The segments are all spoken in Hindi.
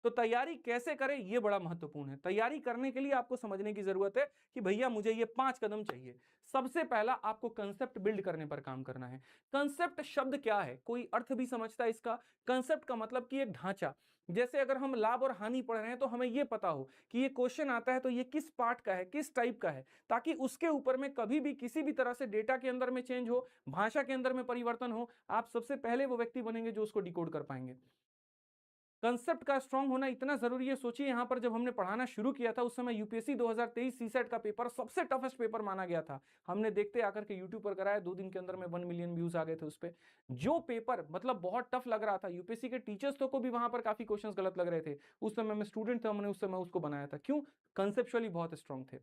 तो तैयारी कैसे करें ये बड़ा महत्वपूर्ण है। तैयारी करने के लिए आपको समझने की जरूरत है कि भैया मुझे ये 5 कदम चाहिए। सबसे पहला आपको कंसेप्ट बिल्ड करने पर काम करना है। कंसेप्ट शब्द क्या है, कोई अर्थ भी समझता है इसका? कंसेप्ट का मतलब कि एक ढांचा। जैसे अगर हम लाभ और हानि पढ़ रहे हैं तो हमें यह पता हो कि ये क्वेश्चन आता है तो ये किस पार्ट का है, किस टाइप का है, ताकि उसके ऊपर में कभी भी किसी भी तरह से डेटा के अंदर में चेंज हो, भाषा के अंदर में परिवर्तन हो, आप सबसे पहले वो व्यक्ति बनेंगे जो उसको डिकोड कर पाएंगे। कंसेप्ट का स्ट्रांग होना इतना जरूरी है। सोचिए यहां पर जब हमने पढ़ाना शुरू किया था उस समय यूपीएससी 2023 सीसेट का पेपर सबसे टफेस्ट पेपर माना गया था। हमने देखते आकर के यूट्यूब पर कराया, 2 दिन के अंदर में 1 मिलियन व्यूज आ गए थे उस पे। जो पेपर मतलब बहुत टफ लग रहा था, यूपीएससी के टीचर्स तो को भी वहां पर काफी क्वेश्चंस गलत लग रहे थे। उस समय मैं स्टूडेंट था, हमने उस समय उसको बनाया था। क्यों? कंसेप्चुअली बहुत स्ट्रांग थे।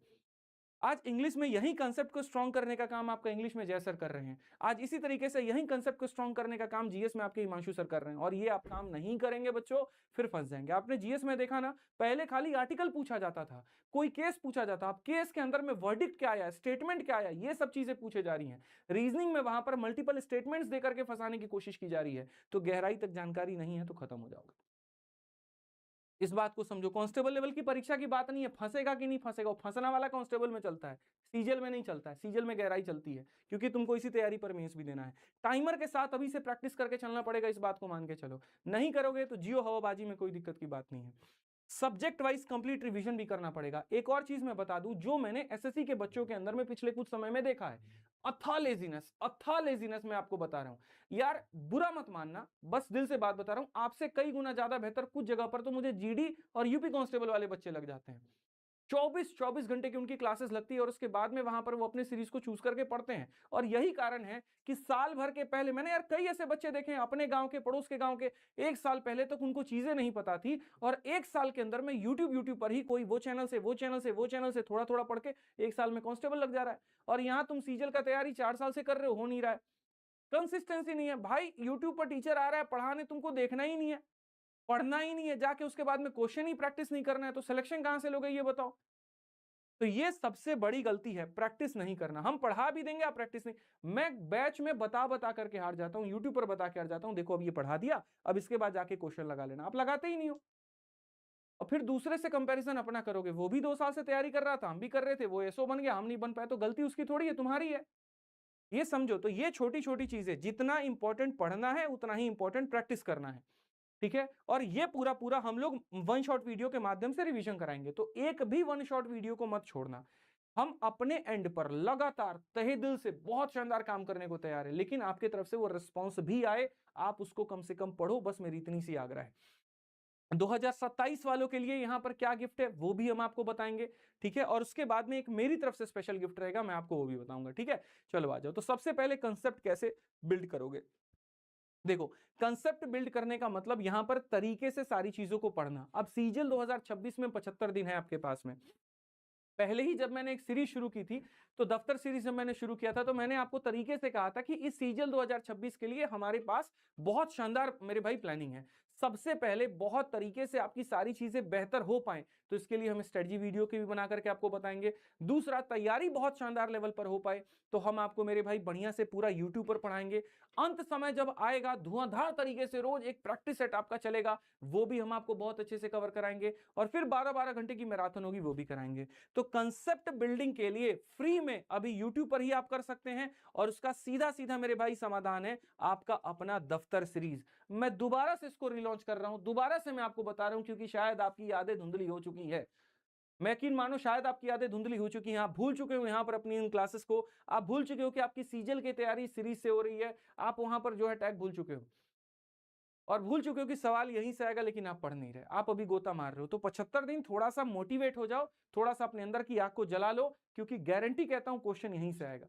आज इंग्लिश में यही कंसेप्ट को स्ट्रांग करने का काम आपका इंग्लिश में जय सर कर रहे हैं। आज इसी तरीके से यही कंसेप्ट को स्ट्रांग करने का काम जीएस में आपके हिमांशु सर कर रहे हैं। और ये आप काम नहीं करेंगे बच्चों, फिर फंस जाएंगे। आपने जीएस में देखा ना, पहले खाली आर्टिकल पूछा जाता था, कोई केस पूछा जाता, अब केस के अंदर में वर्डिक्ट क्या आया, स्टेटमेंट क्या आया, ये सब चीजें पूछे जा रही हैं। रीजनिंग में वहां पर मल्टीपल स्टेटमेंट्स देकर के फंसाने की कोशिश की जा रही है। तो गहराई तक जानकारी नहीं है तो खत्म हो जाओगे। इस बात को समझो। कांस्टेबल लेवल की परीक्षा की बात नहीं है फंसेगा कि नहीं फंसेगा, वो फंसना वाला कांस्टेबल में चलता है, सीजल में नहीं चलता है। सीजल में गहराई चलती है, क्योंकि तुमको इसी तैयारी पर मेंस भी देना है। टाइमर के साथ अभी से प्रैक्टिस करके चलना पड़ेगा, इस बात को मान के चलो। नहीं करोगे तो जियो हवाबाजी में, कोई दिक्कत की बात नहीं है। सब्जेक्ट वाइज कंप्लीट रिवीजन भी करना पड़ेगा। एक और चीज मैं बता दूं, जो मैंने एसएससी के बच्चों के अंदर में पिछले कुछ समय में देखा है, अथा लेजीनेस मैं आपको बता रहा हूं यार, बुरा मत मानना, बस दिल से बात बता रहा हूं। आपसे कई गुना ज्यादा बेहतर कुछ जगह पर तो मुझे जीडी और यूपी कांस्टेबल वाले बच्चे लग जाते हैं। 24 घंटे की उनकी क्लासेस लगती है और उसके बाद में वहां पर वो अपने सीरीज को चूज करके पढ़ते हैं। और यही कारण है कि साल भर के पहले मैंने यार कई ऐसे बच्चे देखे हैं अपने गांव के, पड़ोस के गांव के, 1 साल पहले तक उनको चीजें नहीं पता थी और 1 साल के अंदर में यूट्यूब पर ही कोई वो चैनल से थोड़ा थोड़ा पढ़ के 1 साल में कांस्टेबल लग जा रहा है। और यहां तुम सीजल का तैयारी 4 साल से कर रहे हो नहीं रहा है। कंसिस्टेंसी नहीं है भाई। यूट्यूब पर टीचर आ रहा है पढ़ाने, तुमको देखना ही नहीं है, पढ़ना ही नहीं है, जाके उसके बाद में क्वेश्चन ही प्रैक्टिस नहीं करना है, तो सिलेक्शन कहां से लोगे ये बताओ। तो ये सबसे बड़ी गलती है, प्रैक्टिस नहीं करना। हम पढ़ा भी देंगे, आप प्रैक्टिस नहीं। मैं बैच में बता कर के हार जाता हूं, यूट्यूब पर बता के हार जाता हूं, देखो अब ये पढ़ा दिया, अब इसके बाद जाके क्वेश्चन लगा लेना। आप लगाते ही नहीं हो और फिर दूसरे से कंपैरिजन अपना करोगे, वो भी 2 साल से तैयारी कर रहा था, हम भी कर रहे थे, वो एसओ बन गया, हम नहीं बन पाए, तो गलती उसकी थोड़ी है, तुम्हारी है। ये समझो। तो ये छोटी छोटी चीजें, जितना इंपॉर्टेंट पढ़ना है उतना ही इंपॉर्टेंट प्रैक्टिस करना है, ठीक है। और ये पूरा पूरा हम लोग 1 शॉट वीडियो के माध्यम से रिवीजन कराएंगे, तो एक भी 1 शॉट वीडियो को मत छोड़ना। हम अपने एंड पर लगातार तहे दिल से बहुत शानदार काम करने को तैयार है, लेकिन आपकी तरफ से वो रिस्पॉन्स भी आए, आप उसको कम से कम पढ़ो, बस मेरी इतनी सी आग्रह है। 2027 वालों के लिए यहां पर क्या गिफ्ट है वो भी हम आपको बताएंगे, ठीक है। और उसके बाद में एक मेरी तरफ से स्पेशल गिफ्ट रहेगा, मैं आपको वो भी बताऊंगा, ठीक है। चलो आ जाओ। तो सबसे पहले कंसेप्ट कैसे बिल्ड करोगे। देखो, कंसेप्ट बिल्ड करने का मतलब यहां पर तरीके से सारी चीजों को पढ़ना। अब सीजल 2026 में 75 दिन है आपके पास में। पहले ही जब मैंने एक सीरीज शुरू की थी, तो दफ्तर सीरीज जब मैंने शुरू किया था तो मैंने आपको तरीके से कहा था कि इस सीजल 2026 के लिए हमारे पास बहुत शानदार मेरे भाई प्लानिंग है। सबसे पहले बहुत तरीके से आपकी सारी चीजें बेहतर हो पाए, तो इसके लिए हम स्ट्रेटजी वीडियो के भी बना करके आपको बताएंगे। दूसरा, तैयारी बहुत शानदार लेवल पर हो पाए, तो हम आपको मेरे भाई बढ़िया से पूरा यूट्यूब पर पढ़ाएंगे। अंत समय जब आएगा, धुआंधार तरीके से रोज एक प्रैक्टिस सेट आपका चलेगा, वो भी हम आपको बहुत अच्छे से कवर कराएंगे। और फिर 12-12 घंटे की मैराथन होगी, वो भी कराएंगे। तो कंसेप्ट बिल्डिंग के लिए फ्री में अभी यूट्यूब पर ही आप कर सकते हैं। और उसका सीधा सीधा मेरे भाई समाधान है आपका अपना दफ्तर सीरीज। मैं दोबारा से इसको रिलॉन्च कर रहा हूं, दोबारा से मैं आपको बता रहा हूं, क्योंकि शायद आपकी यादें धुंधली हो चुकी है। मैं यकीन मानो शायद आपकी यादें धुंधली हो चुकी हैं, आप भूल चुके हो यहां पर अपनी इन क्लासेस को, आप भूल चुके हो कि आपकी सीजल की तैयारी सीरीज से हो रही है, आप वहां पर जो है टैग भूल चुके हो और भूल चुके हो कि सवाल यहीं से आएगा, लेकिन आप पढ़ नहीं रहे, आप अभी गोता मार रहे हो। तो 75 दिन थोड़ा सा मोटिवेट हो जाओ, थोड़ा सा अपने अंदर की आग को जला लो, क्योंकि गारंटी कहता हूं क्वेश्चन यहीं से आएगा।